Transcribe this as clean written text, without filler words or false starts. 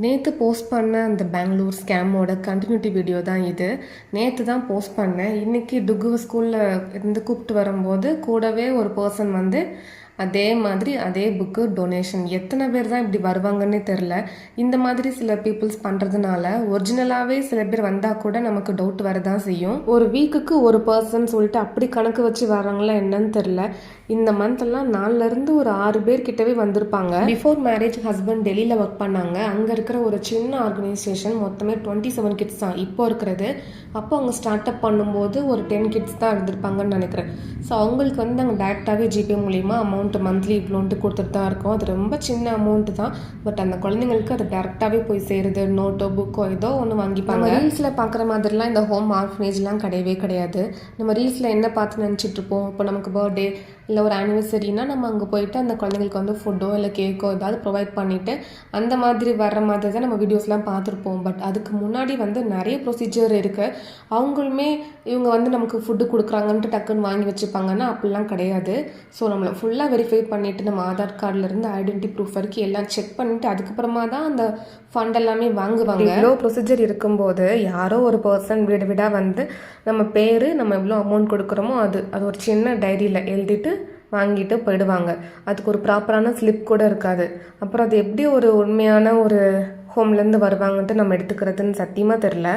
நேற்று போஸ்ட் பண்ண அந்த பெங்களூர் ஸ்கேமோட கண்டினியூட்டி வீடியோ தான் இது. நேற்று தான் போஸ்ட் பண்ணேன். இன்றைக்கி டுகு ஸ்கூலில் இருந்து கூப்பிட்டு வரும்போது கூடவே ஒரு பர்சன் வந்து அதே மாதிரி அதே புக்கு டொனேஷன். எத்தனை பேர் தான் இப்படி வருவாங்கன்னே தெரில. இந்த மாதிரி சில பீப்புள்ஸ் பண்ணுறதுனால ஒரிஜினலாகவே சில பேர் வந்தால் கூட நமக்கு டவுட் வரதான் செய்யும். ஒரு வீக்குக்கு ஒரு பர்சன் சொல்லிட்டு அப்படி கணக்கு வச்சு வராங்களா என்னன்னு தெரில. இந்த மந்த்லாம் 4லேருந்து ஒரு 6 பேர் கிட்டவே வந்திருப்பாங்க. பிஃபோர் மேரேஜ் ஹஸ்பண்ட் டெல்லியில் ஒர்க் பண்ணாங்க. அங்கே இருக்கிற ஒரு சின்ன ஆர்கனைசேஷன் மொத்தமே 27 கிட்ஸ் தான் இப்போ இருக்கிறது. அப்போ அவங்க ஸ்டார்ட் அப் பண்ணும்போது ஒரு 10 கிட்ஸ் தான் இருந்திருப்பாங்கன்னு நினைக்கிறேன். ஸோ அவங்களுக்கு வந்து நாங்கள் டேரெக்டாகவே ஜிபே மூலிமா அமௌண்ட்டு மந்த்லி இவ்வளோன்ட்டு கொடுத்துட்டு தான் இருக்கோம். அது ரொம்ப சின்ன அமௌண்ட்டு தான். பட் அந்த குழந்தைங்களுக்கு அது டேரெக்டாகவே போய் சேருது. நோட்டோ புக்கோ ஏதோ ஒன்று வாங்கிப்பாங்க. ரீல்ஸில் பார்க்குற மாதிரிலாம் இந்த ஹோம் ஆர்ஃபனேஜ்லாம் கிடையவே கிடையாது. நம்ம ரீல்ஸில் என்ன பார்த்து நினச்சிட்டு இருப்போம், இப்போ நமக்கு பர்த்டே இல்லை ஒரு ஆனிவர்சரினா நம்ம அங்கே போயிட்டு அந்த குழந்தைங்களுக்கு வந்து ஃபுட்டோ இல்லை கேக்கோ ஏதாவது ப்ரொவைட் பண்ணிவிட்டு அந்த மாதிரி வர்ற மாதிரி தான் நம்ம வீடியோஸ்லாம் பார்த்துருப்போம். பட் அதுக்கு முன்னாடி வந்து நிறைய ப்ரொசீஜர் இருக்குது. அவங்களுமே இவங்க வந்து நமக்கு ஃபுட்டு கொடுக்குறாங்கன்ட்டு டக்குன்னு வாங்கி வச்சுப்பாங்கன்னா அப்படிலாம் கிடையாது. ஸோ நம்மளை ஃபுல்லாக வெரிஃபை பண்ணிவிட்டு நம்ம ஆதார் கார்டிலேருந்து ஐடென்டிட்டி ப்ரூஃப் வரைக்கும் எல்லாம் செக் பண்ணிவிட்டு அதுக்கப்புறமா தான் அந்த ஃபண்ட் எல்லாமே வாங்குவாங்க. இவ்வளோ ப்ரொசீஜர் இருக்கும்போது யாரோ ஒரு பர்சன் வீடு வீடாக வந்து நம்ம பேர் நம்ம எவ்வளோ அமௌண்ட் கொடுக்குறோமோ அது ஒரு சின்ன டைரியில் எழுதிட்டு வாங்கிட்டு போயிடுவாங்க. அதுக்கு ஒரு ப்ராப்பரான ஸ்லிப் கூட இருக்காது. அப்புறம் அது எப்படி ஒரு உண்மையான ஒரு ஹோம்லேருந்து வருவாங்கன்ட்டு நம்ம எடுத்துக்கிறதுன்னு சத்தியமாக தெரில.